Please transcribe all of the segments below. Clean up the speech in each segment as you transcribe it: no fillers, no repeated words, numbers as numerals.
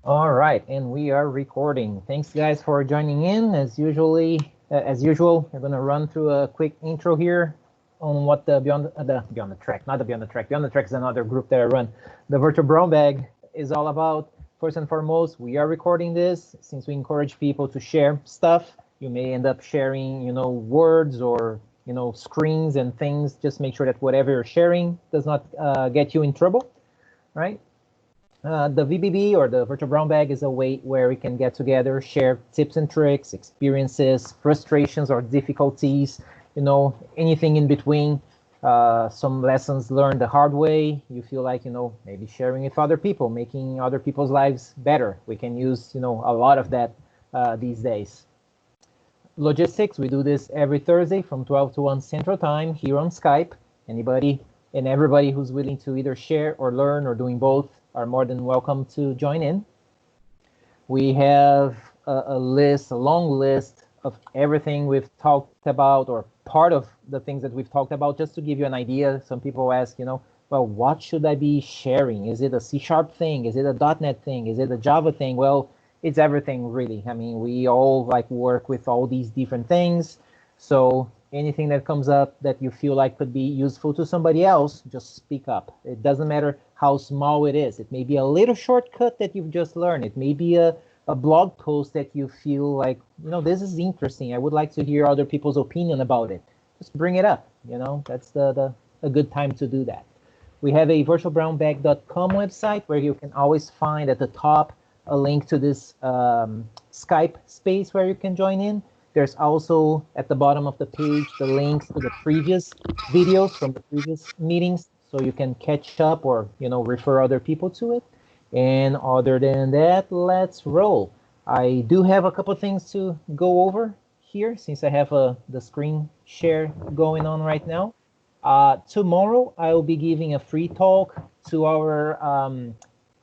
All right, and we are recording. Thanks, guys, for joining in. As usual, we're gonna run through a quick intro here on what the Beyond the Track, not the Beyond the Track. Beyond the Track is another group that I run. The Virtual Brown Bag is all about. First and foremost, we are recording this since we encourage people to share stuff. You may end up sharing, words or screens and things. Just make sure that whatever you're sharing does not get you in trouble, right? The VBB or the virtual brown bag is a way where we can get together, share tips and tricks, experiences, frustrations or difficulties, anything in between. Some lessons learned the hard way. You feel like, maybe sharing with other people, making other people's lives better. We can use, a lot of that these days. Logistics, we do this every Thursday from 12 to 1 Central Time here on Skype. Anybody and everybody who's willing to either share or learn or doing both are more than welcome to join in. We have a long list of everything we've talked about or part of the things that we've talked about, just to give you an idea. Some people ask, well, what should I be sharing? Is it a C# thing? Is it a .NET thing? Is it a Java thing? Well, it's everything, really. I mean, we all work with all these different things. So anything that comes up that you feel like could be useful to somebody else, just speak up. It doesn't matter how small it is. It may be a little shortcut that you've just learned. It may be a blog post that you feel like, this is interesting. I would like to hear other people's opinion about it. Just bring it up. That's a good time to do that. We have a virtualbrownbag.com website where you can always find at the top a link to this Skype space where you can join in. There's also at the bottom of the page the links to the previous videos from the previous meetings, so you can catch up or refer other people to it. And other than that, let's roll. I do have a couple things to go over here since I have the screen share going on right now. Tomorrow, I will be giving a free talk to our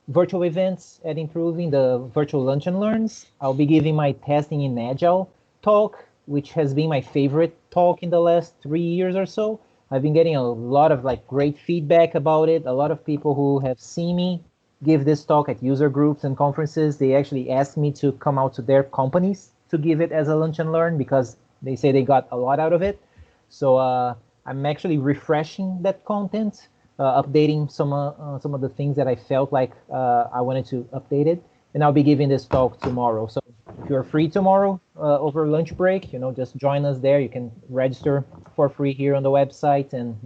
virtual events at Improving, the virtual lunch and learns. I'll be giving my testing in Agile talk, which has been my favorite talk in the last 3 years or so. I've been getting a lot of great feedback about it. A lot of people who have seen me give this talk at user groups and conferences, they actually asked me to come out to their companies to give it as a lunch and learn because they say they got a lot out of it. So I'm actually refreshing that content, updating some of the things that I felt like I wanted to update it, and I'll be giving this talk tomorrow. So if you're free tomorrow over lunch break, just join us there. You can register for free here on the website, and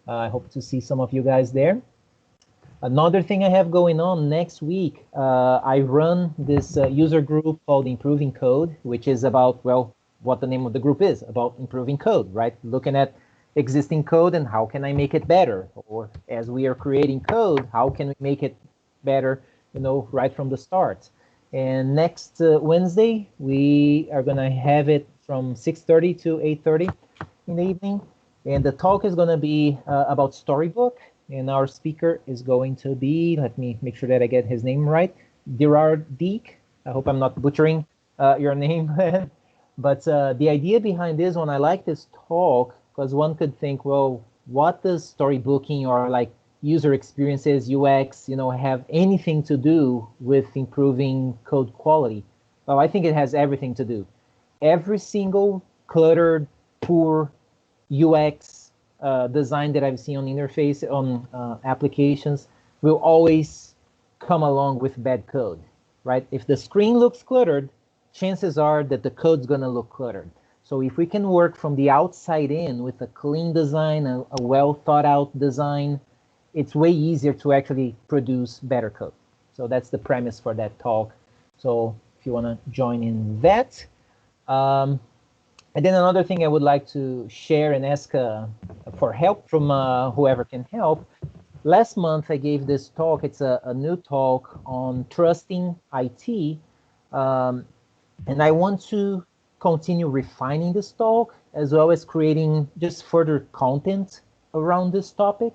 I hope to see some of you guys there. Another thing I have going on next week, I run this user group called Improving Code, which is about, well, what the name of the group is, about improving code, right? Looking at existing code and how can I make it better? Or as we are creating code, how can we make it better, right from the start? And next Wednesday, we are going to have it from 6:30 to 8:30 in the evening. And the talk is going to be about Storybook. And our speaker is going to be, let me make sure that I get his name right, Dirard Deek. I hope I'm not butchering your name. But the idea behind this one, I like this talk because one could think, well, what does storybooking or user experiences, UX, have anything to do with improving code quality? Well, I think it has everything to do. Every single cluttered, poor UX design that I've seen on interface, on applications, will always come along with bad code, right? If the screen looks cluttered, chances are that the code's going to look cluttered. So if we can work from the outside in with a clean design, a well thought out design, it's way easier to actually produce better code. So that's the premise for that talk. So if you want to join in that. And then another thing I would like to share and ask for help from whoever can help. Last month I gave this talk. It's a new talk on trusting IT. And I want to continue refining this talk as well as creating just further content around this topic.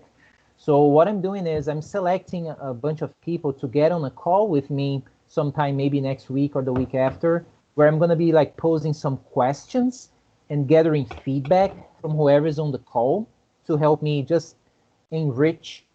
So what I'm doing is I'm selecting a bunch of people to get on a call with me sometime maybe next week or the week after, where I'm going to be posing some questions and gathering feedback from whoever is on the call to help me just enrich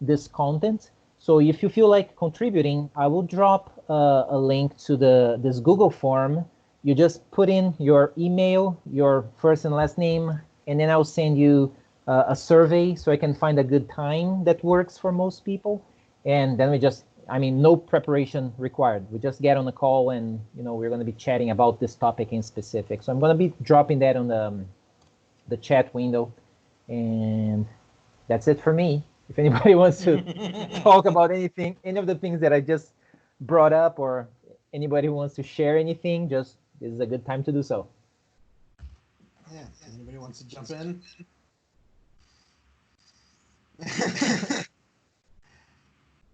this content. So if you feel like contributing, I will drop a link to this Google form. You just put in your email, your first and last name, and then I'll send you a survey so I can find a good time that works for most people. And then we just, I mean, no preparation required. We just get on the call and, we're going to be chatting about this topic in specific. So I'm going to be dropping that on the chat window. And that's it for me. If anybody wants to talk about anything, any of the things that I just brought up, or anybody who wants to share anything, this is a good time to do so. Yeah, anybody wants to jump in?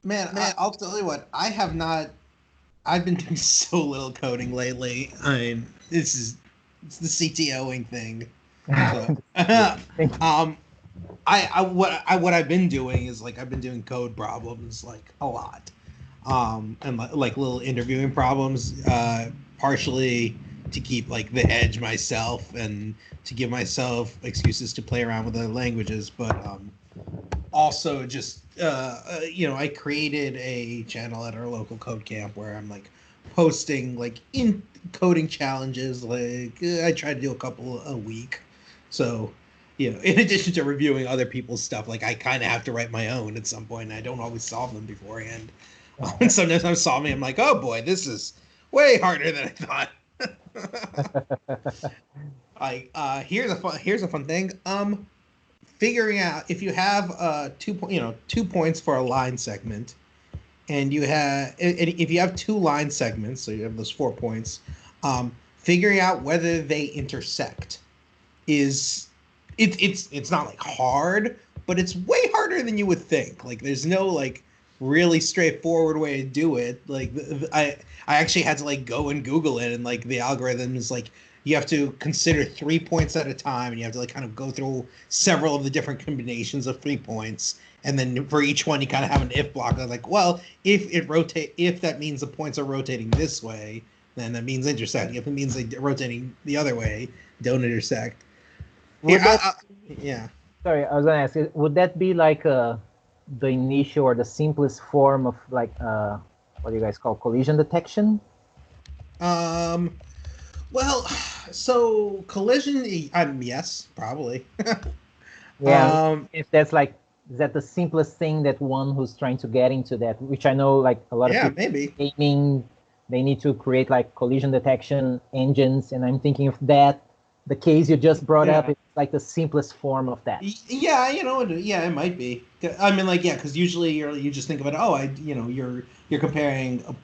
Man, I'll tell you what, I've been doing so little coding lately. I mean, it's the CTOing thing. So, what I've been doing is like I've been doing code problems like a lot, and like little interviewing problems, partially to keep like the edge myself and to give myself excuses to play around with other languages, but also just I created a channel at our local code camp where I'm like posting like in coding challenges. Like I try to do a couple a week, so in addition to reviewing other people's stuff, like I kind of have to write my own at some point. And I don't always solve them beforehand. And sometimes I'm solving, I'm like, oh boy, this is way harder than I thought. Here's a fun thing. Figuring out if you have 2 points for a line segment, and if you have 2 line segments, so you have those 4 points, figuring out whether they intersect is it's not like hard, but it's way harder than you would think. Like there's no like really straightforward way to do it. Like I actually had to like go and Google it, and like the algorithm is like you have to consider 3 points at a time, and you have to like kind of go through several of the different combinations of 3 points, and then for each one you kind of have an if block. Like, well, if that means the points are rotating this way, then that means intersecting. If it means they're rotating the other way, don't intersect. Yeah. Sorry, I was going to ask, would that be like the initial or the simplest form of like what do you guys call collision detection? Well, so collision, yes, probably. Yeah, if that's like, is that the simplest thing that one who's trying to get into that, which I know like a lot of people maybe gaming, they need to create like collision detection engines, and I'm thinking of that. The case you just brought up is like the simplest form of that. Yeah, it might be. I mean, like, yeah, because usually you just think of it. Oh, you're comparing a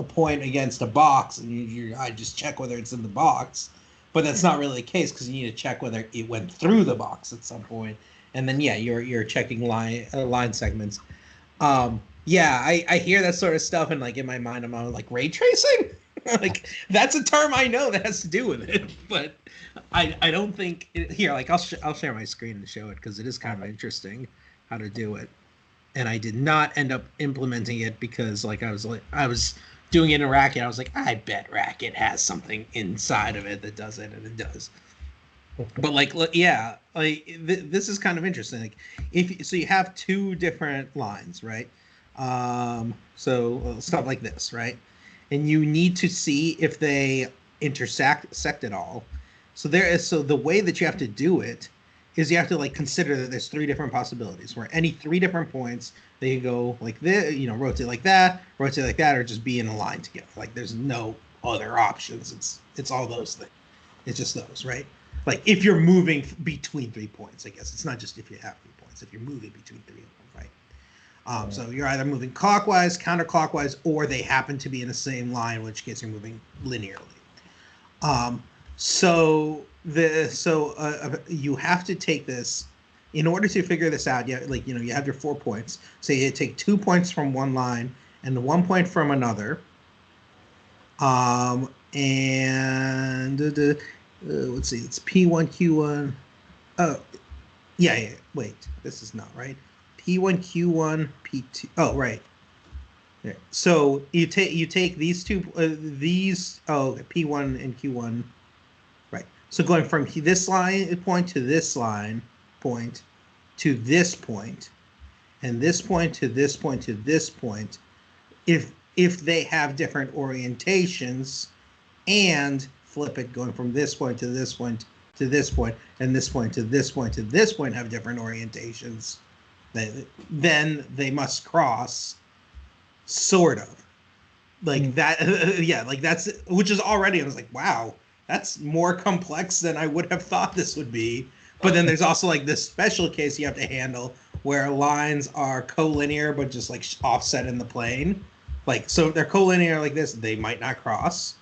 point against a box, and I just check whether it's in the box, but that's not really the case because you need to check whether it went through the box at some point, and then you're checking line segments. I hear that sort of stuff, and like in my mind, I'm like ray tracing. Like that's a term I know that has to do with it, but I don't think here. Like I'll share my screen and show it because it is kind of interesting how to do it. And I did not end up implementing it because like I was doing it in Racket. I was like, I bet Racket has something inside of it that does it, and it does. But like, yeah, like this is kind of interesting. Like, so you have 2 different lines, right? So stuff like this, right? And you need to see if they intersect at all. So the way that you have to do it is you have to like consider that there's 3 different possibilities where any 3 different points they can go like this, rotate like that, or just be in a line together. Like there's no other options. It's all those things. It's just those, right? Like if you're moving between 3 points, I guess it's not just if you have 3 points. If you're moving between 3 of them, right? So you're either moving clockwise, counterclockwise, or they happen to be in the same line, in which case you're moving linearly. So you have to take this in order to figure this out. You have your 4 points. So you take 2 points from one line and 1 point from another. And let's see, it's P1, Q1. Oh, yeah. Wait, this is not right. P1, Q1, P2. Oh, right. Yeah. So you take these two P1 and Q1, right? So going from this line point to this line point to this point, and this point to this point to this point, if they have different orientations, and flip it going from this point to this point to this point, and this point to this point to this point have different orientations, then they must cross, sort of. Like that, yeah, like that's, which is already, I was like, wow, that's more complex than I would have thought this would be. But then there's also like this special case you have to handle where lines are collinear but just like offset in the plane. Like, so if they're collinear like this, they might not cross.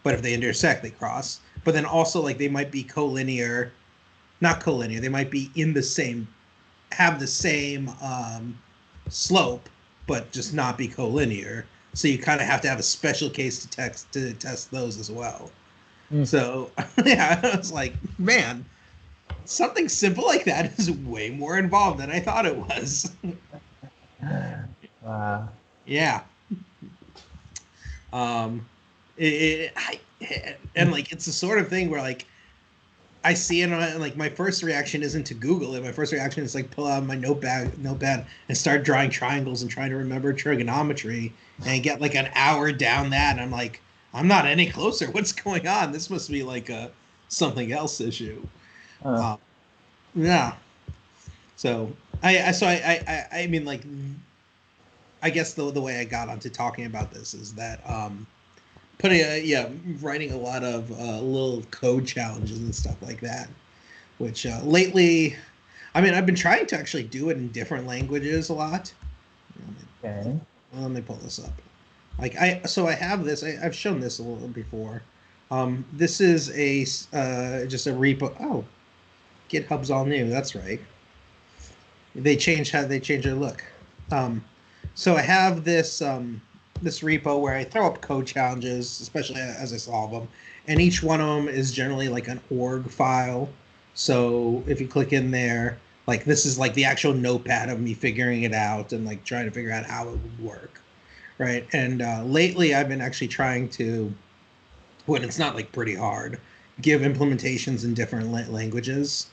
But if they intersect, they cross. But then also like they might be collinear, not collinear, they might be in the same, have the same slope, but just not be collinear. So you kind of have to have a special case to test those as well. So yeah, I was like, man, something simple like that is way more involved than I thought it was. Wow. Yeah. And like it's the sort of thing where like I see it and like my first reaction isn't to Google it. My first reaction is like pull out my notepad and start drawing triangles and trying to remember trigonometry and get like an hour down that, and I'm like, I'm not any closer. What's going on? This must be like a something else issue. Yeah. So I mean, like, I guess the way I got onto talking about this is that writing a lot of little code challenges and stuff like that, which lately, I mean, I've been trying to actually do it in different languages a lot. Okay. Well, let me pull this up. Like I have this. I've shown this a little before. This is a just a repo. Oh, GitHub's all new. That's right. They changed their look. So I have this this repo where I throw up code challenges, especially as I solve them, and each one of them is generally like an org file. So if you click in there, like this is like the actual notepad of me figuring it out and like trying to figure out how it would work, right? And lately I've been actually trying to, when it's not like pretty hard, give implementations in different languages.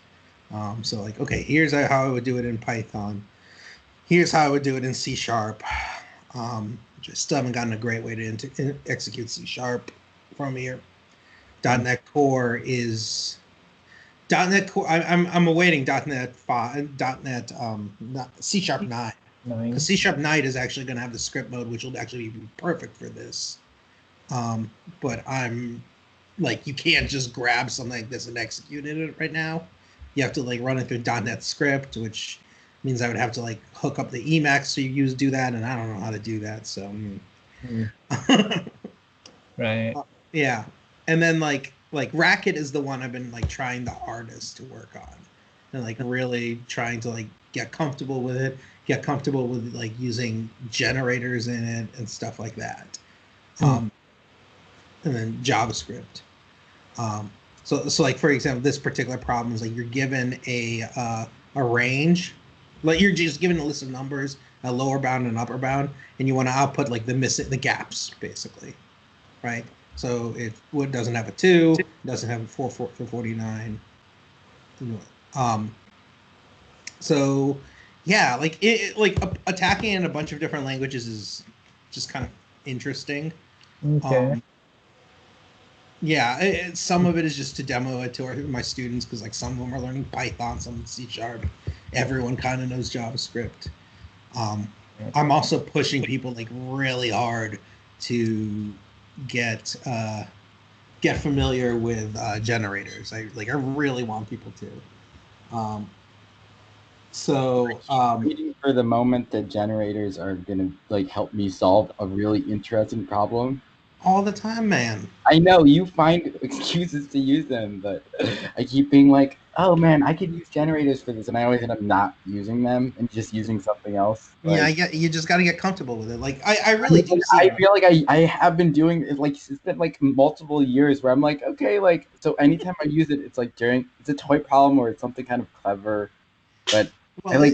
So like, okay, here's how I would do it in Python. Here's how I would do it in C#. Just haven't gotten a great way to execute C# from here. .NET Core is .NET Core. I'm awaiting .NET 5, .NET C# 9, because C# 9 is actually going to have the script mode, which will actually be perfect for this. But I'm like, you can't just grab something like this and execute it right now. You have to like run it through .NET Script, which means I would have to like hook up the Emacs to do that, and I don't know how to do that. So, Right. Yeah, and then like Racket is the one I've been like trying the hardest to work on, and like really trying to like get comfortable with it, get comfortable with like using generators in it and stuff like that. And then JavaScript. So like for example, this particular problem is like you're given a range, like you're just given a list of numbers, a lower bound and upper bound, and you want to output like the gaps basically, right? So if wood doesn't have a 2, doesn't have a 449. So yeah, like attacking in a bunch of different languages is just kind of interesting. Okay. Yeah, some of it is just to demo it to my students, because like some of them are learning Python, some C#. Everyone kind of knows JavaScript. I'm also pushing people like really hard to get familiar with generators. I really want people to. Waiting for the moment that generators are gonna like help me solve a really interesting problem. All the time, man. I know you find excuses to use them, but I keep being like, oh man, I could use generators for this, and I always end up not using them and just using something else. Like, yeah, you just got to get comfortable with it. Like I really do see I feel like I have been doing it, like it's been like multiple years where I'm like, okay, like so anytime I use it, it's like it's a toy problem or it's something kind of clever, but well,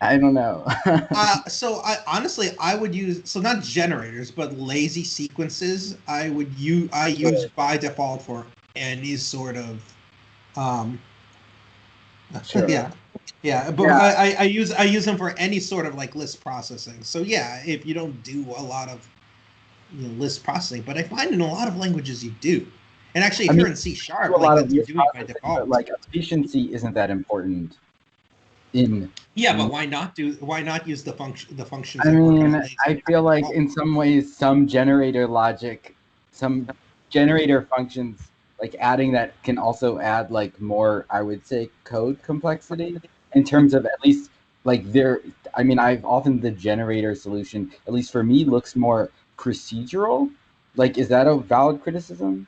I don't know. So I would use, so not generators, but lazy sequences. I use by default for any sort of Sure. yeah. Yeah, but Yeah. I use them for any sort of like list processing. So yeah, if you don't do a lot of list processing, but I find in a lot of languages you do. And actually, I if you're mean, in C do sharp, a like lot of that's list doing by processing, but default. like efficiency isn't that important in. Yeah, but why not use the functions I that work on mean, a lazy I feel like default? in some ways, some generator logic, some generator functions, like adding that can also add like more, I would say, code complexity in terms of at least like there. I mean, I've often the generator solution, at least for me, looks more procedural. Like, is that a valid criticism?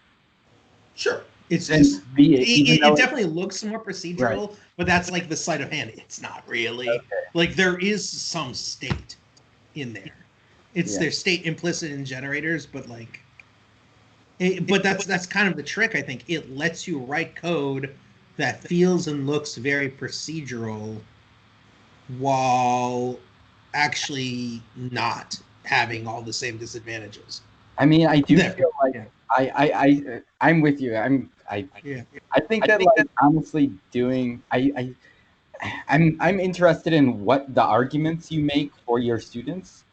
Sure. It's just Then be it, even it though definitely looks more right. procedural, but that's like the sleight of hand. It's not really. Like there is some state in there. It's Yeah. their state implicit in generators, but like but that's kind of the trick, I think. It lets you write code that feels and looks very procedural while actually not having all the same disadvantages. I mean, I do There. feel like Yeah. I'm with you. Yeah. I think that like honestly doing I'm interested in what the arguments you make for your students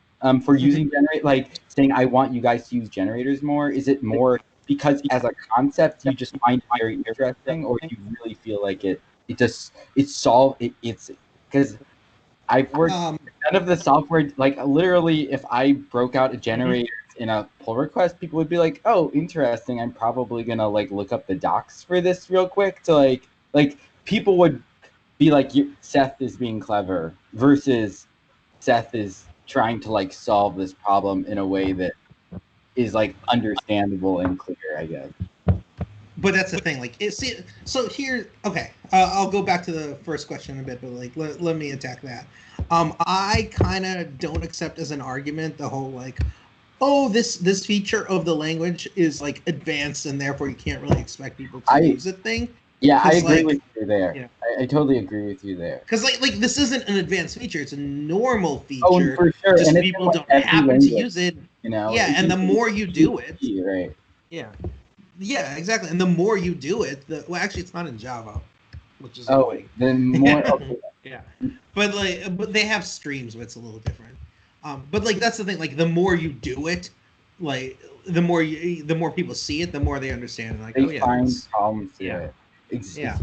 for using generate like saying I want you guys to use generators more. Is it more because as a concept you just find it very interesting, or do you really feel like it's because I've worked Um, none of the software like literally if I broke out a generator in a pull request, people would be like, "Oh, interesting. I'm probably gonna like look up the docs for this real quick to like people would be like Seth is being clever versus Seth is trying to like solve this problem in a way that is like understandable and clear, I guess." but that's the thing. Like, see, so here, okay, I'll go back to the first question in a bit, but like, let me attack that. I kind of don't accept as an argument the whole like, oh, this feature of the language is like advanced and therefore you can't really expect people to use it thing. Yeah, I Because agree like, with you there. yeah, I totally agree with you there. because like this isn't an advanced feature; it's a normal Oh, feature. for sure, and Just it's in people like don't every happen to language, use it. you know. Yeah, It's and in the more you do it, PHP, right? yeah, yeah, exactly. And the more you do it, well, actually, it's not in Java, which is Oh, annoying. then more. Okay. Yeah, but they have streams, but it's a little different. But like that's the thing. Like the more you do it, like the more people see it, the more they understand. Like, They oh yeah, find this, problems to yeah, it. yeah.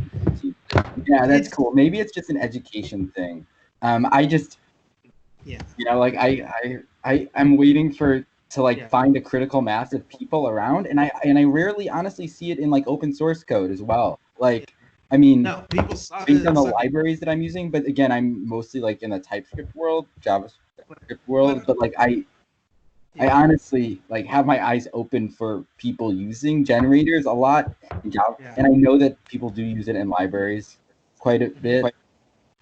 Yeah, that's It's cool. Maybe it's just an education thing. I just, yeah, like I'm waiting for to like yeah. find a critical mass of people around, and I rarely honestly see it in like open source code as well. Like, I mean, No, people suck. based on the Suck. libraries that I'm using, but again, I'm mostly like in the TypeScript world, JavaScript world, But but like I yeah, honestly like have my eyes open for people using generators a lot in Java, yeah, and I know that people do use it in libraries quite a bit.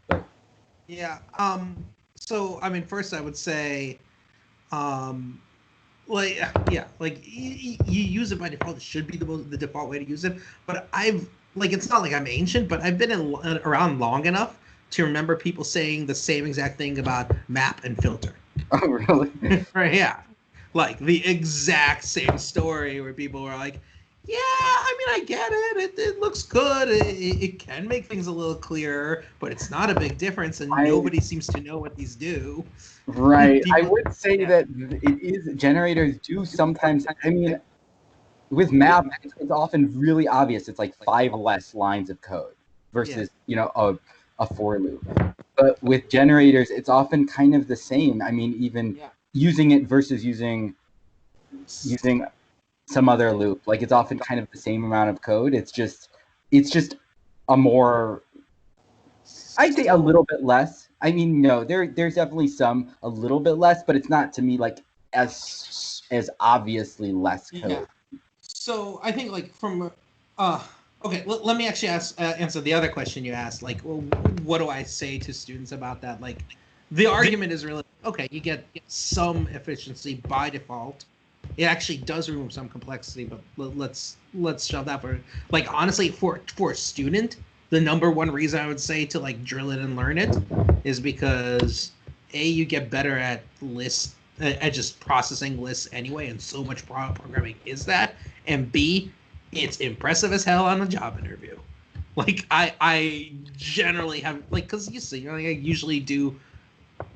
But yeah. So I mean, first I would say, um, like yeah, like you use it by default. It should be the default way to use it. But I've like it's not like I'm ancient, but I've been around long enough to remember people saying the same exact thing about map and filter. oh really? Right? Yeah, like the exact same story where people were like, "Yeah, I mean, I get it. It looks good. It can make things a little clearer, but it's not a big difference, and nobody seems to know what these do." Right. I People, would say yeah, that it is generators do sometimes. I mean, with map, it's often really obvious. It's like 5 less lines of code yeah, versus a for loop. But with generators, it's often kind of the same. I mean, even yeah. using it versus using some other loop, like it's often kind of the same amount of code. It's just a more, I'd say a So little bit less. I mean, no, there's definitely some a little bit less, but it's not to me like as obviously less yeah. code. So I think like from okay, let me actually answer the other question you asked. Like, well, what do I say to students about that? Like, the argument is really okay. You get some efficiency by default. It actually does remove some complexity, but let's shove that for like honestly for a student, the number one reason I would say to like drill it and learn it is because A, you get better at lists at just processing lists anyway, and so much programming is that, and B, it's impressive as hell on a job interview. Like I generally have like because you see, like, I usually do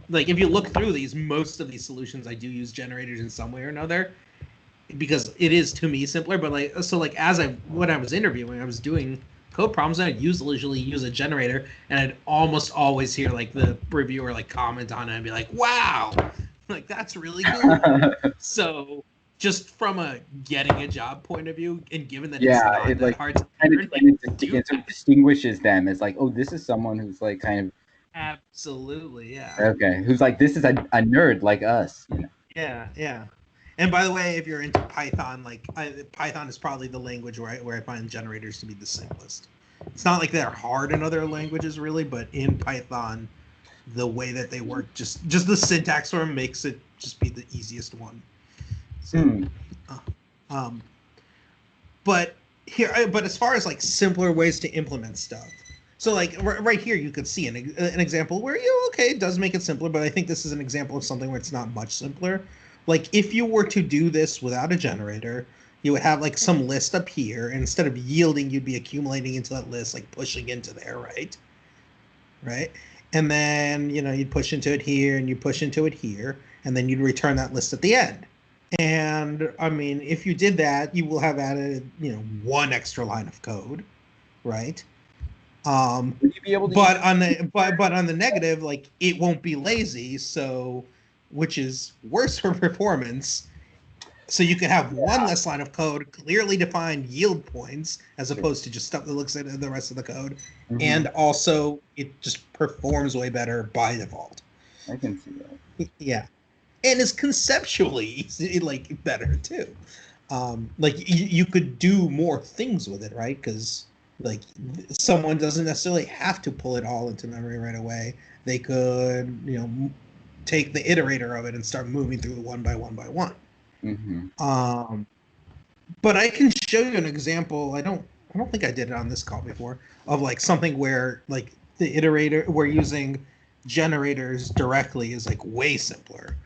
like if you look through these, most of these solutions I do use generators in some way or another because it is to me simpler. But like so like when I was interviewing, I was doing code problems and I'd usually use a generator and I'd almost always hear like the reviewer like comment on it and be like, wow, like that's really cool. So just from a getting a job point of view, and given that it's Yeah, not it that like hard to kind learn, of like, do it sort of distinguishes them as like, oh, this is someone who's like kind of absolutely, yeah. okay, who's like this is a nerd like us. You know? Yeah, yeah. And by the way, if you're into Python, like Python is probably the language where I find generators to be the simplest. It's not like they're hard in other languages really, but in Python, the way that they work, just the syntax for them makes it just be the easiest one. So, um, but but as far as like simpler ways to implement stuff, so like right here you could see an example where okay, it does make it simpler, but I think this is an example of something where it's not much simpler. Like if you were to do this without a generator, you would have like some list up here, and instead of yielding, you'd be accumulating into that list, like pushing into there, right, and then you'd push into it here, and you push into it here, and then you'd return that list at the end. And I mean, if you did that, you will have added, one extra line of code, right? Would you be able to? But on the negative, like it won't be lazy, so which is worse for performance. So you can have one less line of code, clearly defined yield points, as opposed to just stuff that looks at the rest of the code, and also it just performs way better by default. I can see that. Yeah. And is conceptually like better too. Like you could do more things with it, right? Because like someone doesn't necessarily have to pull it all into memory right away. They could, take the iterator of it and start moving through it one by one by one. But I can show you an example. I don't think I did it on this call before of like something where like the iterator we're using generators directly is like way simpler.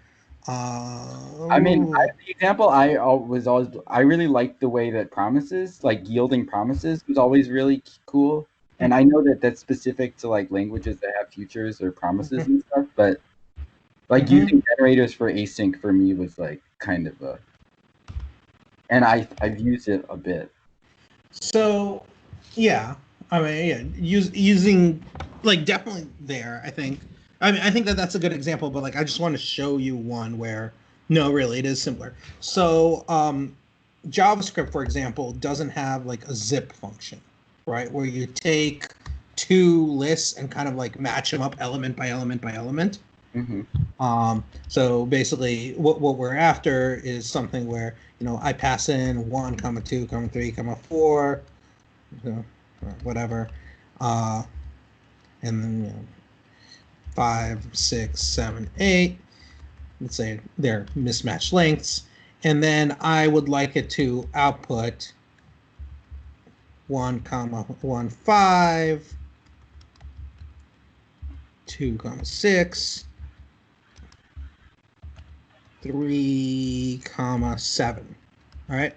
I mean, the example I really liked the way that promises, like yielding promises, was always really cool. And I know that that's specific to like languages that have futures or promises and stuff, but like using generators for async for me was like kind of a, and I've used it a bit. So, yeah, I mean, yeah, using like definitely there. I think. I mean, I think that that's a good example, but like, I just want to show you one where no, really, it is simpler. So, JavaScript, for example, doesn't have like a zip function, right? Where you take two lists and kind of like match them up element by element by element. So basically, what we're after is something where I pass in 1, 2, 3, 4, or whatever, and then 5, 6, 7, 8. Let's say they're mismatched lengths, and then I would like it to output 1, 1, 5, 2, 6. 3, 7. All right.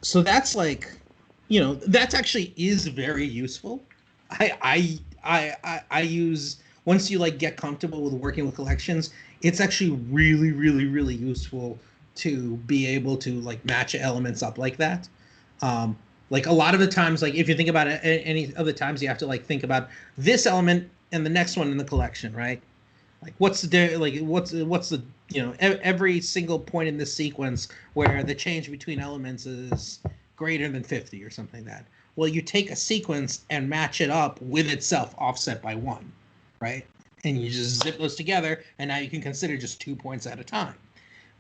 So that's like, that's actually is very useful. I use once you like get comfortable with working with collections, it's actually really, really, really useful to be able to like match elements up like that. Like a lot of the times, like if you think about it, any of the times you have to like think about this element and the next one in the collection, right? Like what's the every single point in this sequence where the change between elements is greater than 50 or something like that. Well, you take a sequence and match it up with itself offset by 1, right? And you just zip those together, and now you can consider just 2 points at a time.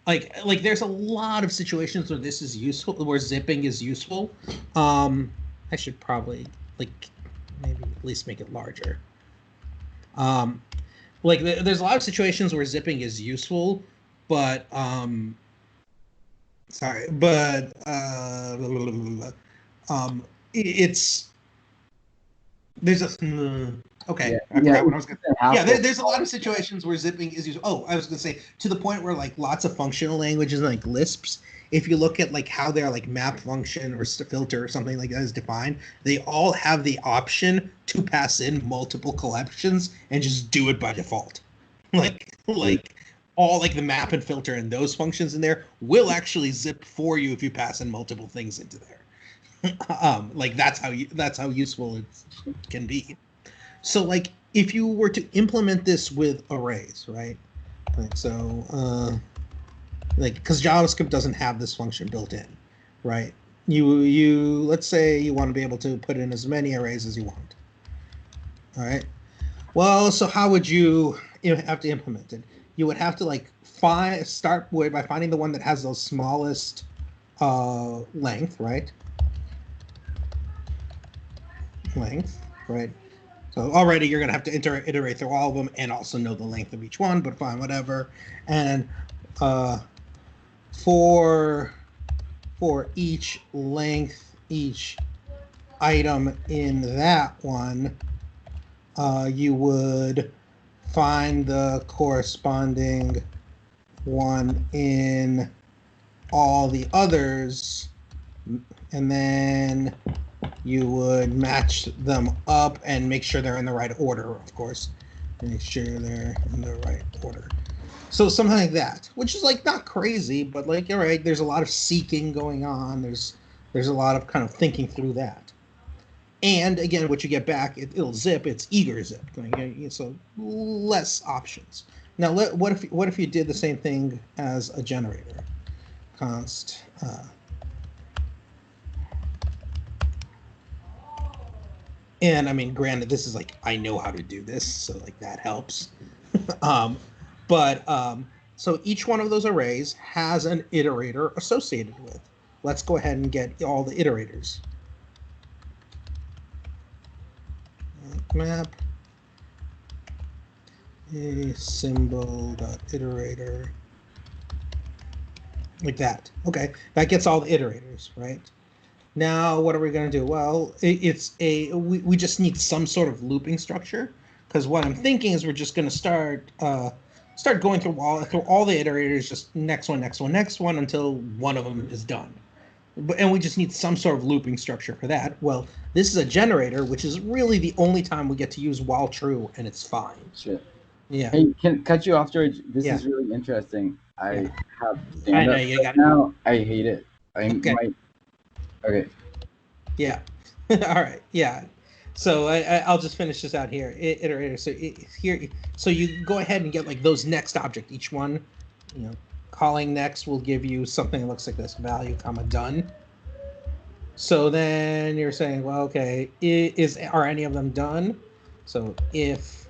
Like there's a lot of situations where this is useful, where zipping is useful. I should probably like maybe at least make it larger. Like there's a lot of situations where zipping is useful, but it's there's a Okay, Yeah. I forgot what I was going to say. Yeah, Hassle. there's a lot of situations where zipping is used. Oh, I was going to say to the point where like lots of functional languages like Lisps, if you look at like how their like map function or filter or something like that is defined, they all have the option to pass in multiple collections and just do it by default. Like all like the map and filter and those functions in there will actually zip for you if you pass in multiple things into there. Like that's how useful it can be. So like if you were to implement this with arrays, right? Like so like because JavaScript doesn't have this function built in, right? You let's say you want to be able to put in as many arrays as you want. All right. Well, so how would you have to implement it? You would have to like start by finding the one that has the smallest length, right? Length, right? So already you're going to have to iterate through all of them and also know the length of each one, but fine, whatever. And for each length, each item in that one, you would find the corresponding one in all the others, and then you would match them up and make sure they're in the right order, of course. Make sure they're in the right order. So something like that, which is like not crazy, but like, all right, there's a lot of seeking going on. There's a lot of kind of thinking through that. And again, what you get back, it'll zip. It's eager zip, so less options. Now, what if you did the same thing as a generator? Const. And I mean, granted, this is like I know how to do this, so like that helps. So each one of those arrays has an iterator associated with. Let's go ahead and get all the iterators. Map a symbol.iterator, like that. Okay, that gets all the iterators, right? Now, what are we going to do? Well, we just need some sort of looping structure, because what I'm thinking is we're just going to start going through all the iterators, just next one until one of them is done. And we just need some sort of looping structure for that. Well, this is a generator, which is really the only time we get to use while true, and it's fine. Shit. Yeah. Hey, can cut you off, George? This Yeah. is really interesting. I have I stand know up you right got now. I hate it. Okay. Okay. Yeah. All right. Yeah. So I'll just finish this out here. Iterator. So here, so you go ahead and get like those next object. Each one, calling next will give you something that looks like this: value, comma, done. So then you're saying, well, okay, are any of them done? So if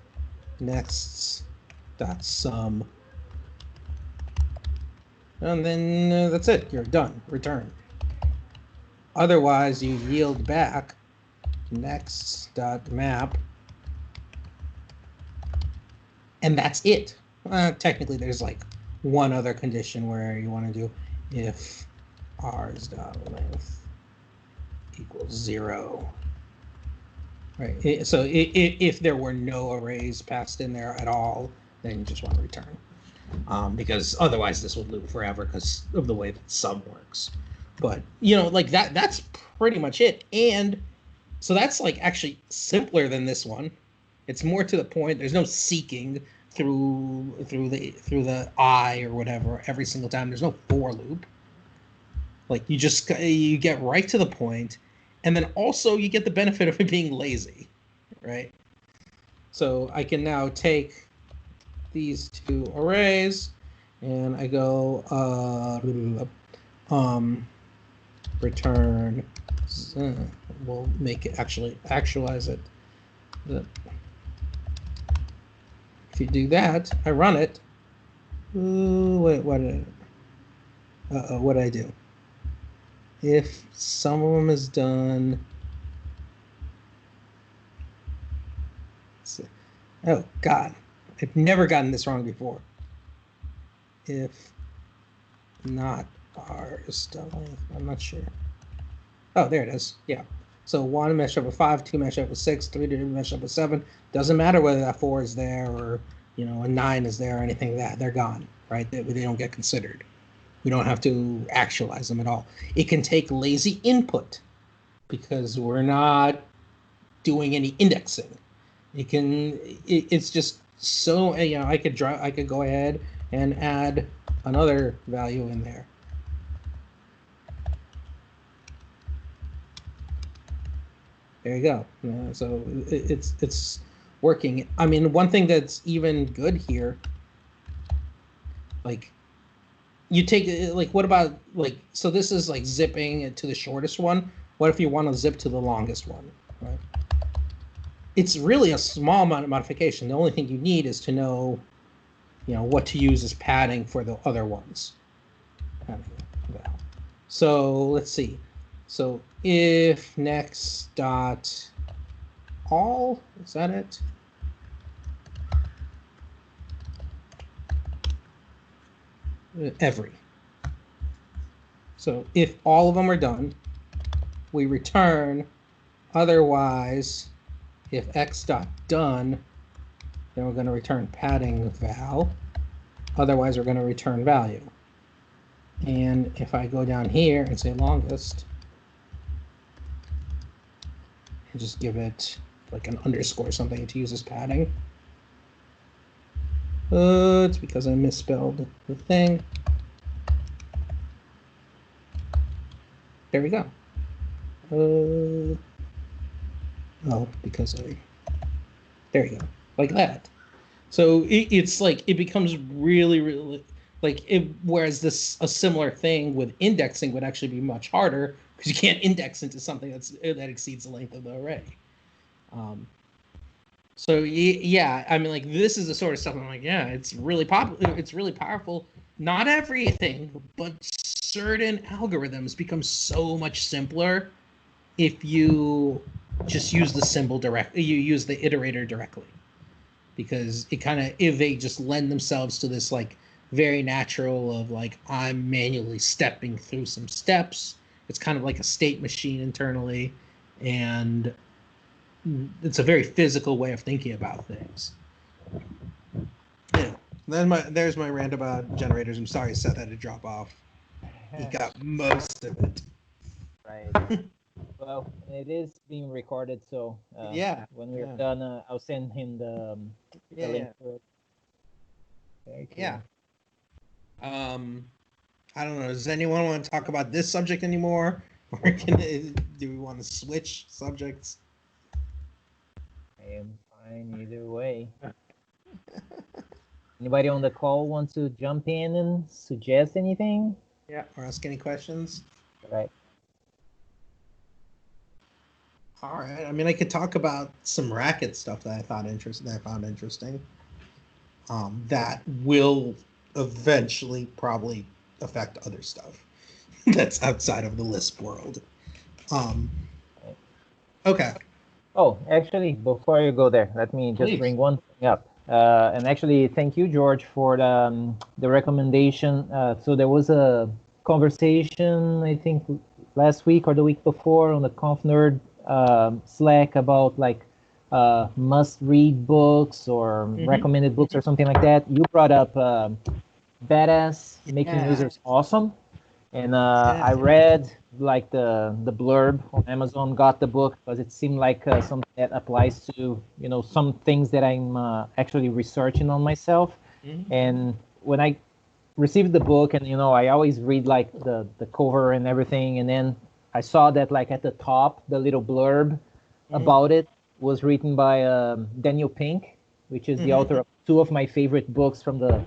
next dot sum, and then that's it. You're done. Return. Otherwise, you yield back next dot map, and that's it. Technically, there's like one other condition where you want to do if r's dot length equals 0. Right. So if there were no arrays passed in there at all, then you just want to return, because otherwise this would loop forever because of the way that sum works. But like that's pretty much it. And so that's like actually simpler than this one. It's more to the point. There's no seeking through the I or whatever every single time. There's no for loop. Like you get right to the point, and then also you get the benefit of it being lazy, right? So I can now take these two arrays, and I go return. We'll make it actualize it. If you do that, I run it. Ooh, wait, what did I do? If some of them is done. Oh God, I've never gotten this wrong before. If not ours, I'm not sure. Oh, there it is. Yeah. So 1 match up with 5, 2 match up with 6, 3 didn't match up with 7. Doesn't matter whether that 4 is there or a 9 is there or anything like that. They're gone, right? They don't get considered. We don't have to actualize them at all. It can take lazy input because we're not doing any indexing. It's just so I could go ahead and add another value in there. There you go. So it's working. I mean, one thing that's even good here, like you take what about so this is like zipping it to the shortest one. What if you want to zip to the longest one, right? It's really a small amount of modification. The only thing you need is to know, what to use as padding for the other ones. So let's see. So if next dot all, is that it? Every. So if all of them are done, we return. Otherwise, if x dot done, then we're going to return padding val. Otherwise, we're going to return value. And if I go down here and say longest, and just give it like an underscore or something to use as padding. It's because I misspelled the thing. There we go. Because there you go, like that. So it's like it becomes really, really whereas a similar thing with indexing would actually be much harder because you can't index into something that exceeds the length of the array. So yeah, I mean, this is the sort of stuff I'm like, yeah, it's really popular, it's really powerful. Not everything, but certain algorithms become so much simpler if you just use the symbol directly, you use the iterator directly, because if they just lend themselves to this very natural of I'm manually stepping through some steps. It's kind of like a state machine internally, and it's a very physical way of thinking about things. Yeah, there's my rant about generators. I'm sorry Seth had to drop off. He got most of it. Right. Well, it is being recorded, so yeah. When we're done, I'll send him the link to it. Very cool. Yeah. I don't know. Does anyone want to talk about this subject anymore, or do we want to switch subjects? I am fine either way. Anybody on the call want to jump in and suggest anything? Yeah, or ask any questions? Right. All right. I mean, I could talk about some racket stuff that I found interesting. That will eventually probably affect other stuff that's outside of the Lisp world. Okay. Oh, actually, before you go there, let me just bring one thing up. And actually, thank you, George, for the recommendation. So there was a conversation, I think, last week or the week before on the ConfNerd Slack about must-read books or recommended books or something like that. You brought up Badass, Making Users Awesome. And I read the blurb on Amazon, got the book because it seemed like something that applies to some things that I'm actually researching on myself. And when I received the book, and I always read the cover and everything, and then I saw that at the top, the little blurb about it was written by Daniel Pink, which is the author of two of my favorite books from the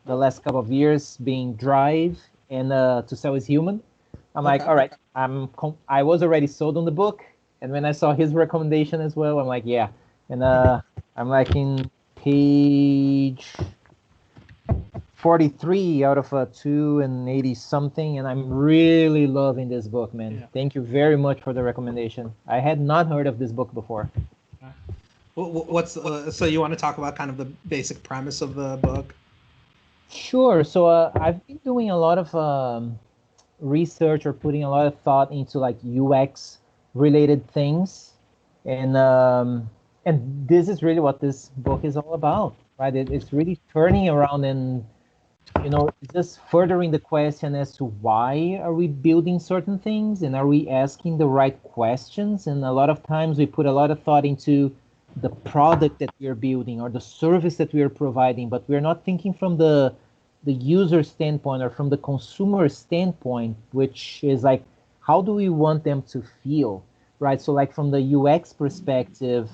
last couple of years, being Drive and To Sell Is Human. I'm like, all right, I was already sold on the book, and when I saw his recommendation as well, I'm like, yeah. And I'm in page 43 out of 280 something, and I'm really loving this book, man. Yeah. Thank you very much for the recommendation. I had not heard of this book before. So you want to talk about kind of the basic premise of the book? Sure. So I've been doing a lot of research or putting a lot of thought into UX related things, and this is really what this book is all about, right? It's really turning around and just furthering the question as to why are we building certain things, and are we asking the right questions. And a lot of times we put a lot of thought into the product that we are building or the service that we are providing, but we're not thinking from the user standpoint or from the consumer standpoint, which is like, how do we want them to feel, right? So like from the UX perspective,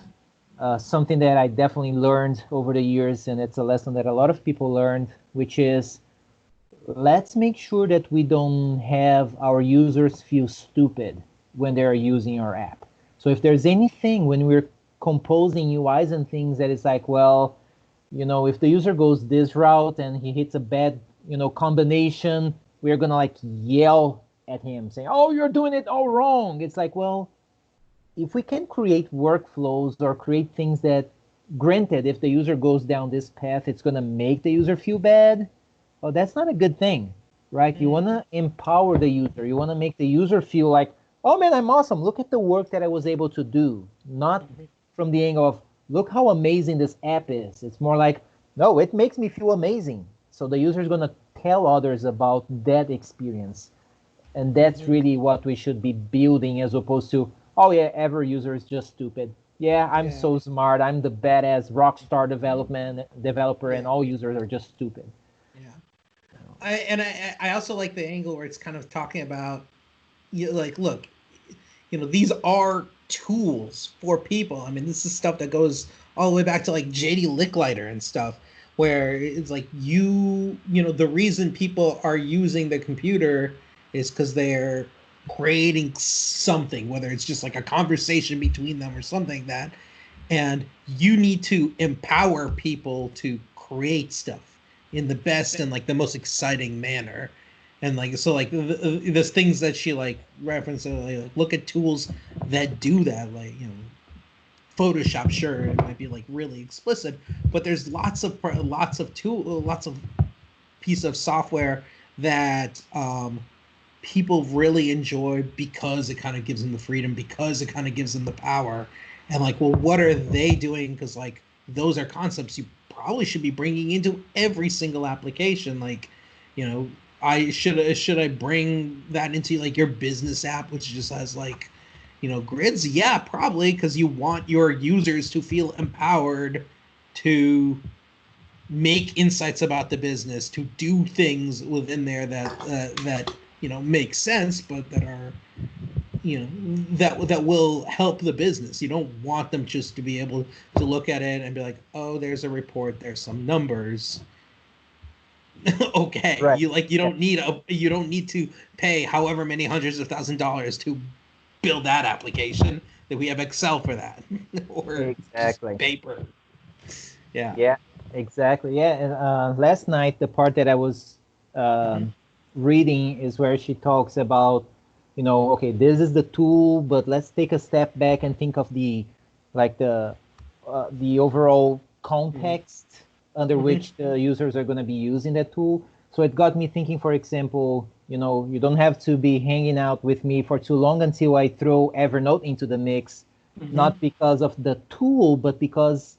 something that I definitely learned over the years, and it's a lesson that a lot of people learned, which is, let's make sure that we don't have our users feel stupid when they're using our app. So if there's anything when we're composing UIs and things that is like, well, if the user goes this route and he hits a bad, combination, we're gonna like yell at him saying, oh, you're doing it all wrong. It's like, well, if we can create workflows or create things that, granted, if the user goes down this path, it's gonna make the user feel bad, well, that's not a good thing, right? You want to empower the user. You want to make the user feel like, oh man, I'm awesome. Look at the work that I was able to do. Not from the angle of, look how amazing this app is. It's more like, no, it makes me feel amazing. So the user is going to tell others about that experience. And that's really what we should be building, as opposed to, oh yeah, every user is just stupid. Yeah, I'm so smart. I'm the badass rock star developer, and all users are just stupid. I also like the angle where it's kind of talking about, like, look, these are tools for people. I mean, this is stuff that goes all the way back to like JD Licklider and stuff, where it's like the reason people are using the computer is because they're creating something, whether it's just like a conversation between them or something like that, and you need to empower people to create stuff in the best and like the most exciting manner. And like, so like there's things that she like referenced, like look at tools that do that, like Photoshop. Sure, it might be like really explicit, but there's lots of piece of software that people really enjoy because it kind of gives them the freedom, because it kind of gives them the power. And like, well, what are they doing? Because like those are concepts you probably should be bringing into every single application. Like, I should bring that into like your business app, which just has like, grids? Yeah, probably, because you want your users to feel empowered to make insights about the business, to do things within there that make sense, but that are that will help the business. You don't want them just to be able to look at it and be like, oh, there's a report, there's some numbers. Okay, right. You don't need to pay however many hundreds of $1,000s to build that application. That we have Excel for that, or exactly paper. Yeah, exactly. Yeah, and last night the part that I was reading is where she talks about, okay, this is the tool, but let's take a step back and think of the overall context under which the users are going to be using that tool. So it got me thinking, for example, you don't have to be hanging out with me for too long until I throw Evernote into the mix, not because of the tool, but because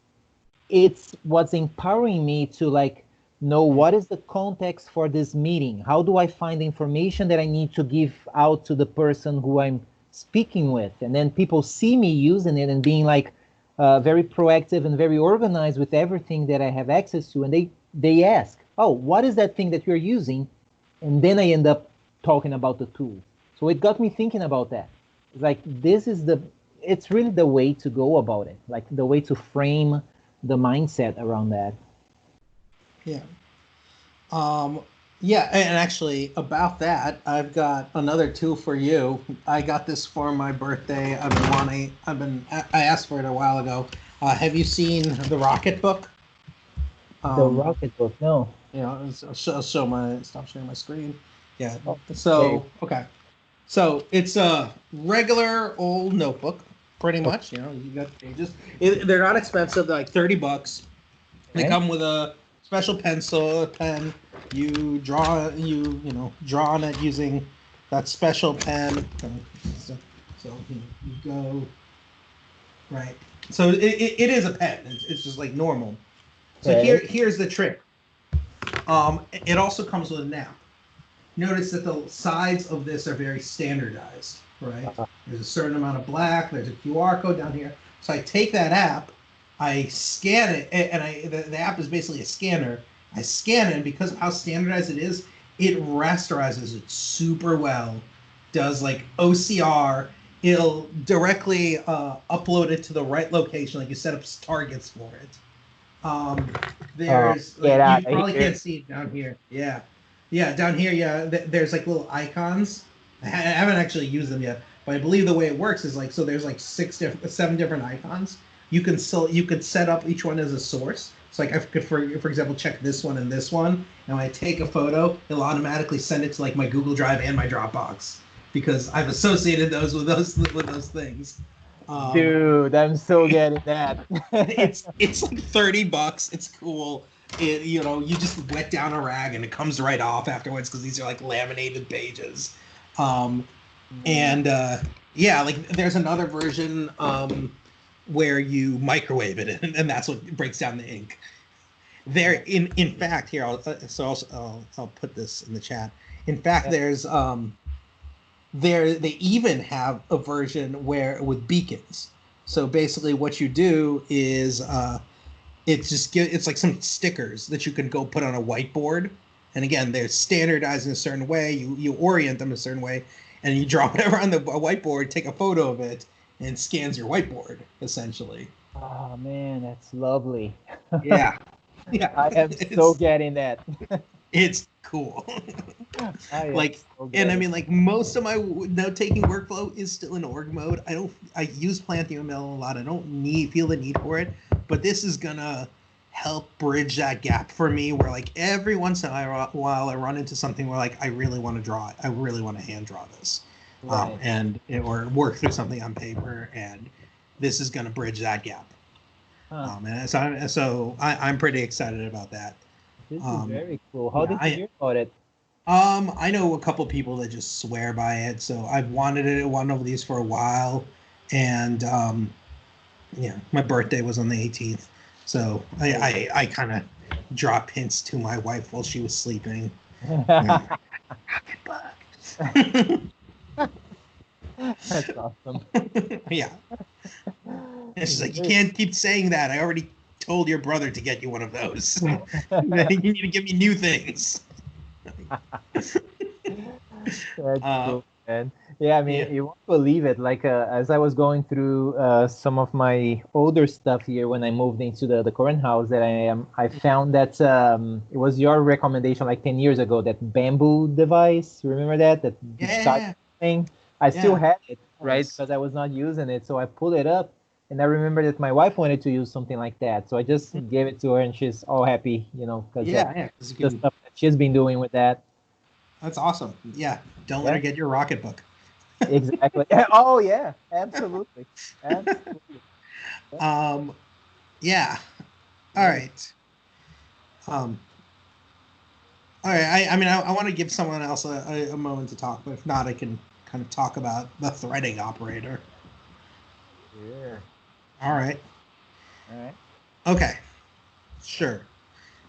it's what's empowering me to like know what is the context for this meeting. How do I find the information that I need to give out to the person who I'm speaking with? And then people see me using it and being like very proactive and very organized with everything that I have access to. And they ask, oh, what is that thing that you're using? And then I end up talking about the tool. So it got me thinking about that. It's like, it's really the way to go about it, like the way to frame the mindset around that. Yeah. Yeah, and actually about that, I've got another tool for you. I got this for my birthday. I asked for it a while ago. Have you seen the Rocketbook? The Rocketbook, no. Yeah, stop sharing my screen. Yeah. So okay. So it's a regular old notebook, pretty much. You got pages. They're not expensive. They're like $30. They come with a special pencil, a pen. You draw on it using that special pen. So you go right. So it is a pen. It's just like normal. So Okay. here's the trick. It also comes with an app. Notice that the sides of this are very standardized, right? There's a certain amount of black. There's a QR code down here. So I take that app, I scan it, and the app is basically a scanner. I scan it, and because of how standardized it rasterizes it super well. Does like OCR. It'll directly upload it to the right location, like you set up targets for it. There's Get like out you of probably here. can't see it down here. Yeah, yeah, down here. Yeah, there's like little icons. I haven't actually used them yet, but I believe the way it works is like so. There's like 7 different icons. You could set up each one as a source. So like I could, for example, check this one and this one, and when I take a photo, it'll automatically send it to like my Google Drive and my Dropbox because I've associated those with those things. Dude, I'm so getting that. It's like $30. It's cool. You just wet down a rag and it comes right off afterwards because these are like laminated pages. And yeah, like there's another version where you microwave it and that's what breaks down the ink. There, in fact, here I'll put this in the chat. In fact, there's they even have a version where with beacons. So basically, what you do is it's like some stickers that you can go put on a whiteboard. And again, they're standardized in a certain way. You orient them a certain way, and you draw whatever on the whiteboard, take a photo of it, and it scans your whiteboard essentially. Oh man, that's lovely. Yeah, yeah. I am so getting that. It's cool. I am Like, so and I getting mean, like most of my note-taking workflow is still in org mode. I use PlantUML a lot. I don't feel the need for it, but this is gonna help bridge that gap for me where like every once in a while I run into something where like I really want to draw it. I really want to hand draw this. Right. Or work through something on paper, and this is gonna bridge that gap. Huh. And so I'm pretty excited about that. This is very cool. How Yeah, did you hear about it? I know a couple people that just swear by it, so I've wanted one of these for a while, and yeah, my birthday was on the 18th, so I kind of drop hints to my wife while she was sleeping. Rocketbook. That's awesome. Yeah. And she's like, you can't keep saying that. I already told your brother to get you one of those. You need to give me new things. That's cool, man. Yeah, I mean, Yeah. you won't believe it. Like, as I was going through some of my older stuff here when I moved into the current house that I am, I found that it was your recommendation like 10 years ago, that bamboo device. Remember that? That Yeah. thing? I still Yeah. had it, right? Nice. Because I was not using it. So I pulled it up, and I remember that my wife wanted to use something like that. So I just gave it to her, and she's all happy, because Yeah. 'Cause you the can, stuff that she's been doing with that. that's awesome. Yeah. Don't let her get your Rocketbook. Exactly. Oh yeah, absolutely. Absolutely. Yeah. All right. All right. I mean, I want to give someone else a moment to talk, but if not, I can kind of talk about the threading operator. Sure. All right. All right. Okay. Sure.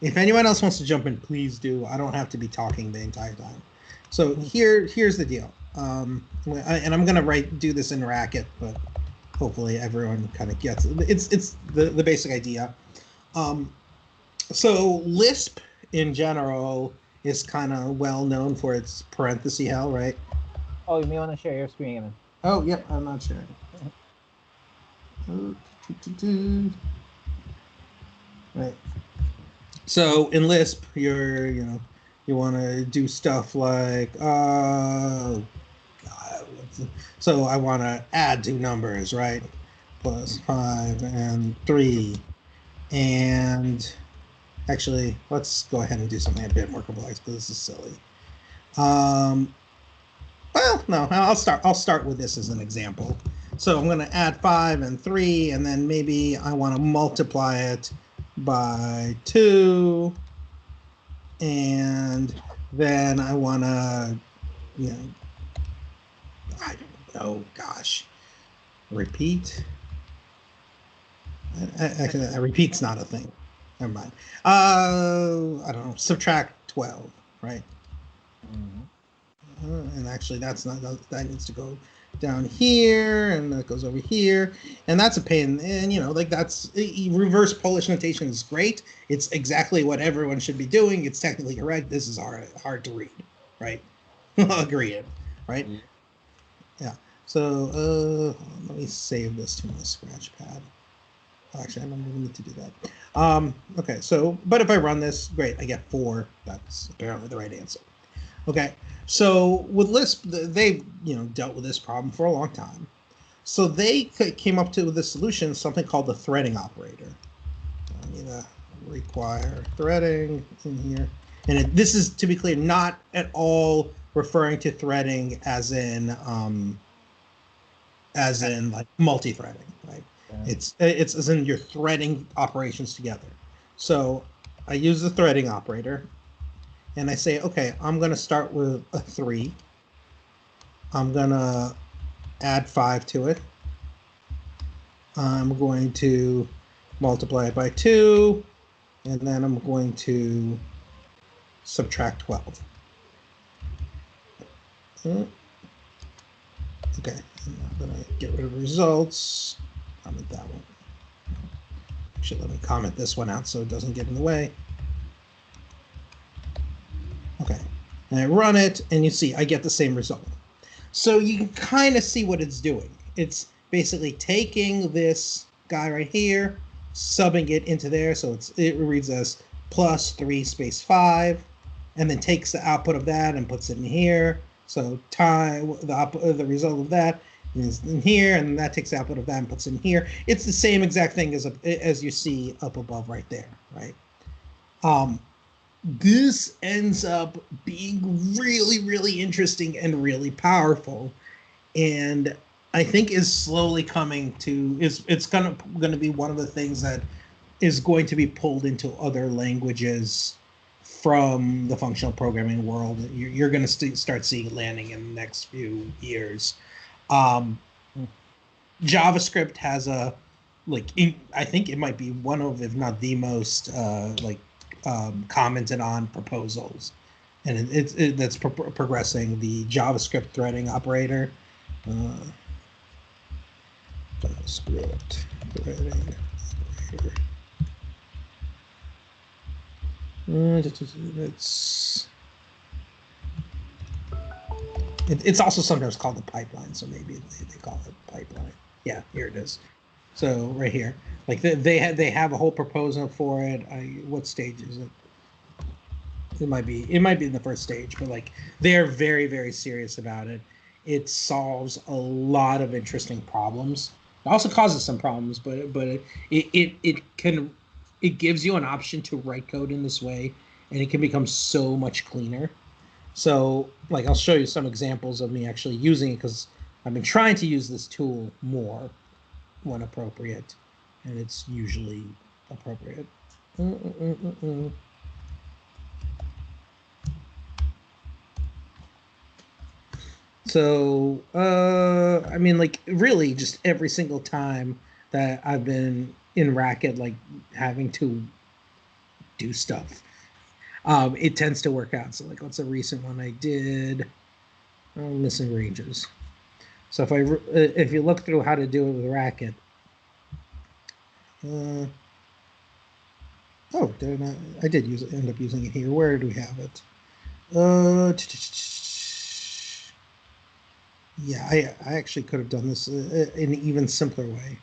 If anyone else wants to jump in, please do. I don't have to be talking the entire time. So here's the deal. And I'm gonna do this in Racket, but hopefully everyone kind of gets it. It's the basic idea. So Lisp in general is kind of well known for its parenthesis hell, right? Oh, you may want to share your screen, Evan. Oh, yep. I'm not sure. Right. So in Lisp, you want to do stuff like so I want to add two numbers, right? Plus 5 and 3, and actually, let's go ahead and do something a bit more complex because this is silly. Well, no, I'll start with this as an example. So I'm going to add 5 and 3, and then maybe I want to multiply it by 2, and then I want to, Oh gosh, repeat. Actually, a repeat's not a thing. Never mind. I don't know. Subtract 12, right? And actually, that's not that needs to go down here, and that goes over here, and that's a pain. And like that's reverse Polish notation is great. It's exactly what everyone should be doing. It's technically correct. This is hard to read, right? Agreed, right? Yeah. So let me save this to my scratch pad. Actually, I don't even need to do that. Okay, so, but if I run this, great, I get 4. That's apparently the right answer. Okay, so with Lisp, they've dealt with this problem for a long time. So they came up to the solution, something called the threading operator. I'm gonna require threading in here, and this is, to be clear, not at all referring to threading as in like multi-threading, right? It's as in you're threading operations together. So I use the threading operator, and I say, okay, I'm going to start with a 3. I'm going to add 5 to it. I'm going to multiply it by 2, and then I'm going to subtract 12. Okay, and I'm going to get rid of results. Comment that one. Actually, let me comment this one out so it doesn't get in the way. Okay, and I run it, and you see I get the same result. So you can kind of see what it's doing. It's basically taking this guy right here, subbing it into there, so it reads as plus 3 space 5, and then takes the output of that and puts it in here. So the result of that is in here, and that takes the output of that and puts it in here. It's the same exact thing as you see up above right there, right? This ends up being really, really interesting and really powerful, and I think is slowly coming to it's going to be one of the things that is going to be pulled into other languages from the functional programming world. You're going to start seeing landing in the next few years. JavaScript has I think it might be one of, if not the most commented on proposals, and that's progressing the JavaScript threading operator. JavaScript threading operator. It's also sometimes called the pipeline, so maybe they call it pipeline. Yeah, here it is. So right here, like they have a whole proposal for it. What stage is it? It might be in the first stage, but like they're very, very serious about it. It solves a lot of interesting problems. It also causes some problems, but it gives you an option to write code in this way, and it can become so much cleaner. So like I'll show you some examples of me actually using it, because I've been trying to use this tool more when appropriate, and it's usually appropriate. So I mean, like really just every single time that I've been in Racket, like having to do stuff, it tends to work out. So like what's a recent one I did? Missing ranges. So if you look through how to do it with Racket, I did end up using it here. Where do we have it? Yeah, I actually could have done this in an even simpler way,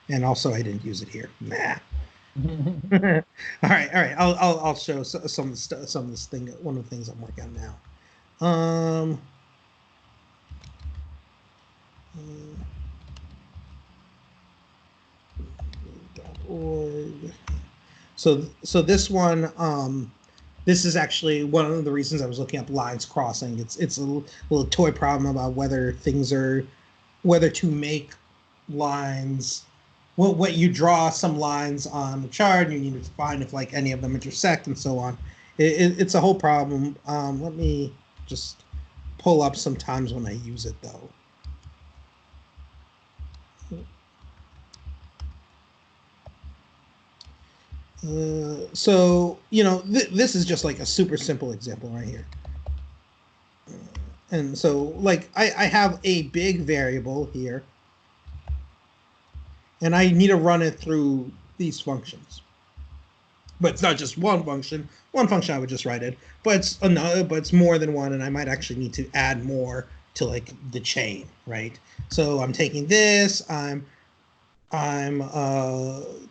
and also I didn't use it here. Nah. all right. I'll show some of this thing. One of the things I'm working on now. .org. So this one, this is actually one of the reasons I was looking up lines crossing. It's a little toy problem about whether to make lines. Well, what you draw some lines on the chart, and you need to find if like any of them intersect and so on. It's a whole problem. Let me just pull up some times when I use it though. So, this is just like a super simple example right here. And so, like, I have a big variable here, and I need to run it through these functions. But it's not just one function. One function I would just write it, but it's more than one, and I might actually need to add more to like the chain, right? So I'm taking this, I'm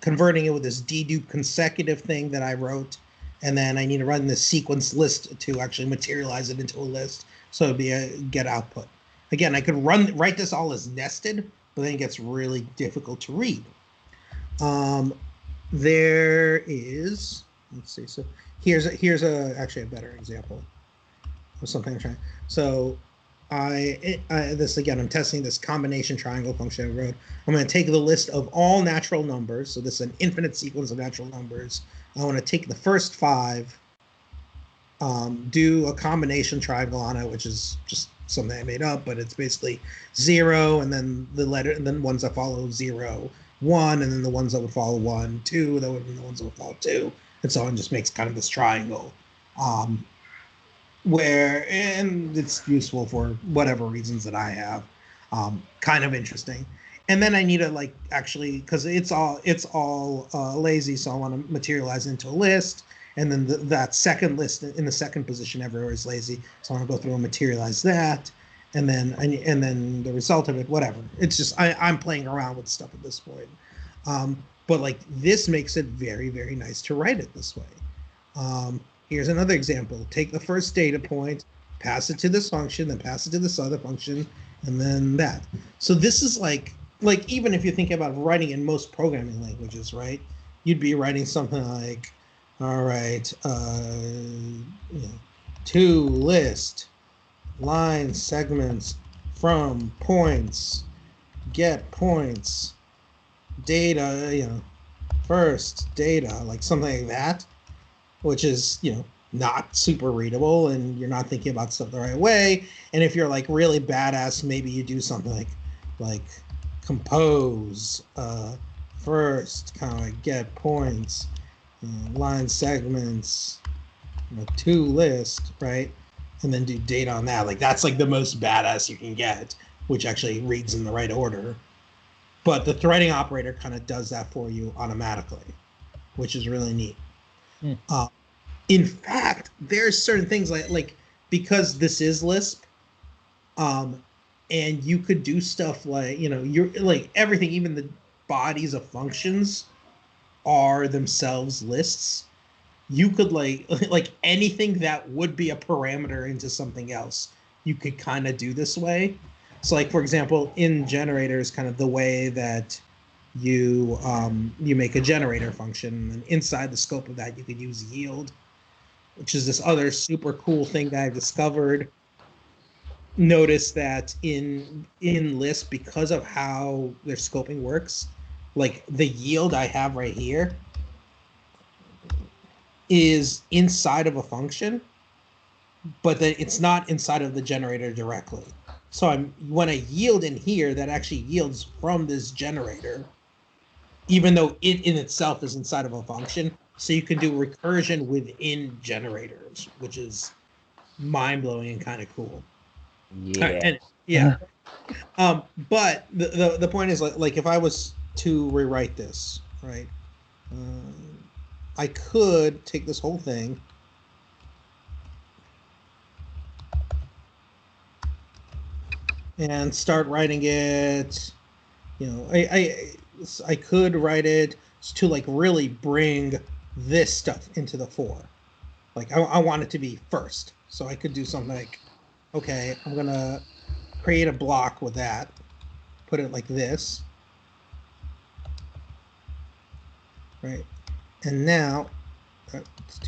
converting it with this dedupe consecutive thing that I wrote, and then I need to run this sequence list to actually materialize it into a list. So it'd be a get output. Again, I could write this all as nested, but then it gets really difficult to read. There is, let's see. So here's actually a better example of something I'm trying. So this again, I'm testing this combination triangle function I wrote. I'm going to take the list of all natural numbers. So this is an infinite sequence of natural numbers. I want to take the first 5, do a combination triangle on it, which is just something I made up, but it's basically 0, and then the letter, and then ones that follow 0, 1, and then the ones that would follow 1, 2, that would be the ones that would follow 2, and so on. Just makes kind of this triangle. And it's useful for whatever reasons that I have. Kind of interesting. And then I need to like actually, because it's all lazy, so I want to materialize into a list. And then that second list in the second position everywhere is lazy, so I want to go through and materialize that. And then the result of it, whatever. It's just I'm playing around with stuff at this point. But like this makes it very, very nice to write it this way. Here's another example. Take the first data point, pass it to this function, then pass it to this other function, and then that. So this is like even if you think about writing in most programming languages, right? You'd be writing something like, all right, to list line segments from points, get points, data, first data, like something like that, which is, not super readable, and you're not thinking about stuff the right way. And if you're like really badass, maybe you do something like compose first, kind of like get points, line segments, to list, right? And then do data on that. Like that's like the most badass you can get, which actually reads in the right order. But the threading operator kind of does that for you automatically, which is really neat. In fact, there's certain things like because this is Lisp, and you could do stuff like, you're like everything, even the bodies of functions are themselves lists. You could like anything that would be a parameter into something else, you could kind of do this way. So like, for example, in generators, kind of the way that you make a generator function, and inside the scope of that, you could use yield, which is this other super cool thing that I discovered. Notice that in Lisp, because of how their scoping works, like the yield I have right here is inside of a function, but that it's not inside of the generator directly. So when I yield in here, that actually yields from this generator, even though it in itself is inside of a function. So you can do recursion within generators, which is mind-blowing and kind of cool. Yeah. But the point is like if I was to rewrite this, right, I could take this whole thing and start writing it. I could write it to like really bring this stuff into the fore. Like I want it to be first, so I could do something like, okay, I'm gonna create a block with that, put it like this, right? And now it's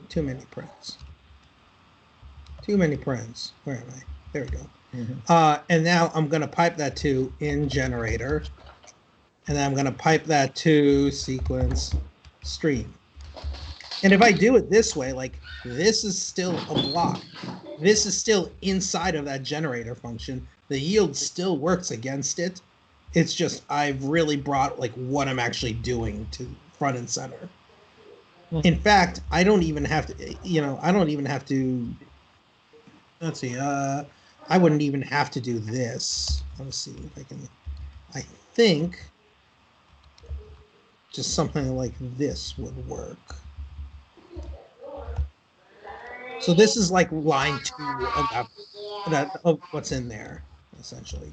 too many parens. Too many parens. Where am I? There we go. Mm-hmm. And now I'm gonna pipe that to in generator, and then I'm gonna pipe that to sequence stream. And if I do it this way, like this is still a block. This is still inside of that generator function. The yield still works against it. It's just I've really brought like what I'm actually doing to front and center. In fact, I don't even have to, I don't even have to, let's see, I wouldn't even have to do this. Let's see if I think just something like this would work. So this is like line 2 of what's in there, essentially.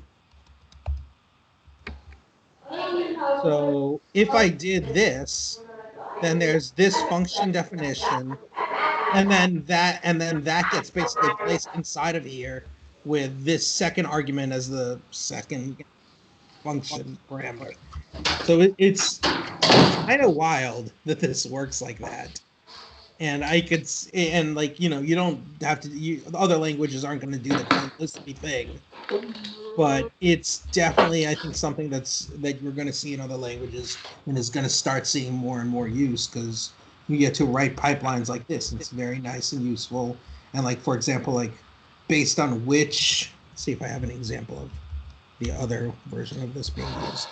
So if I did this, then there's this function definition, and then that gets basically placed inside of here with this second argument as the second function parameter. So it's kind of wild that this works like that. And you don't have to. Other languages aren't going to do the kind of lispy thing, but it's definitely, I think, something that you're going to see in other languages and is going to start seeing more and more use, because you get to write pipelines like this. It's very nice and useful. And like, for example, like based on which, let's see if I have an example of the other version of this being used.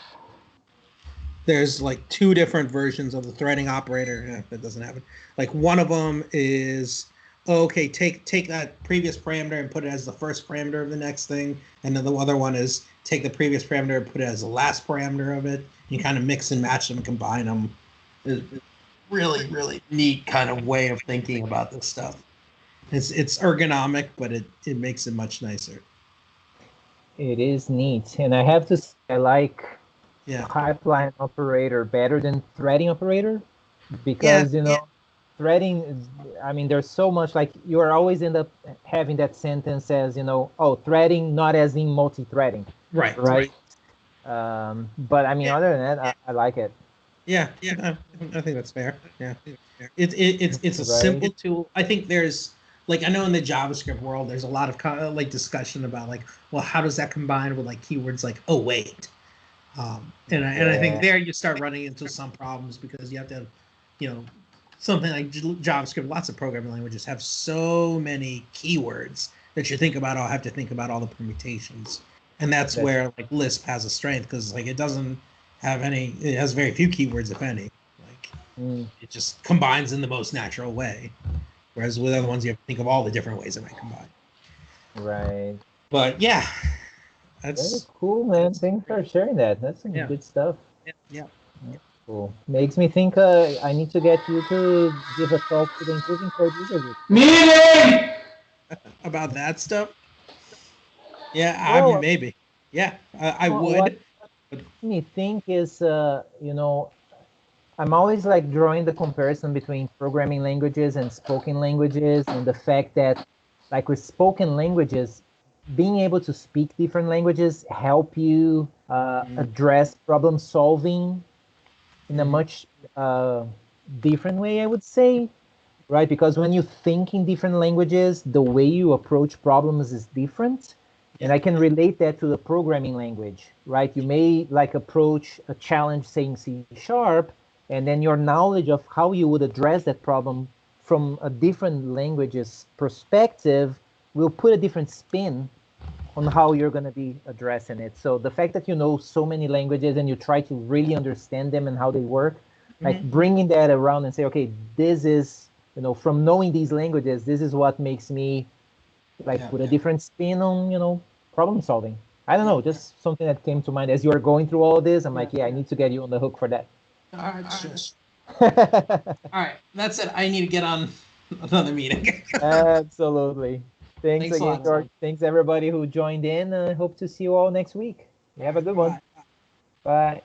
There's like 2 different versions of the threading operator. That doesn't happen. Like one of them is, okay, take that previous parameter and put it as the first parameter of the next thing. And then the other one is take the previous parameter and put it as the last parameter of it. You kind of mix and match them and combine them. It's really, really neat kind of way of thinking about this stuff. It's ergonomic, but it makes it much nicer. It is neat. And I have to say, I like pipeline operator better than threading operator, because threading is, I mean, there's so much, like you are always end up having that sentence as, threading, not as in multi-threading. Right. But I mean, other than that, I like it. Yeah, I think that's fair. Yeah, it's a simple tool. I think there's, like, I know in the JavaScript world, there's a lot of like discussion about like, well, how does that combine with like keywords like await? And I think there you start running into some problems, because you have to, something like JavaScript, lots of programming languages have so many keywords that you think about, have to think about all the permutations. And that's where like Lisp has a strength, because like it doesn't have it has very few keywords, if any. Like it just combines in the most natural way. Whereas with other ones, you have to think of all the different ways it might combine. Right. But yeah. That's cool, man. Thanks for sharing that. That's some good stuff. Yeah. Cool. Makes me think I need to get you to give a talk to the Improving Code user group. Meeting! About that stuff? Yeah, I mean, maybe. Yeah, I would. What makes me think is, I'm always like drawing the comparison between programming languages and spoken languages, and the fact that, like with spoken languages, being able to speak different languages help you address problem solving in a much different way, I would say, right? Because when you think in different languages, the way you approach problems is different. And I can relate that to the programming language, right? You may like approach a challenge saying C#, and then your knowledge of how you would address that problem from a different language's perspective will put a different spin on how you're going to be addressing it. So the fact that you know so many languages and you try to really understand them and how they work, like bringing that around and say, okay, this is, from knowing these languages, this is what makes me like put a different spin on, problem solving. I don't know, just something that came to mind as you are going through all this. I'm like, I need to get you on the hook for that. All right, sure. All right, that's it. I need to get on another meeting. Absolutely. Thanks again, George. Thanks everybody who joined in. I hope to see you all next week. You have a good one. Bye.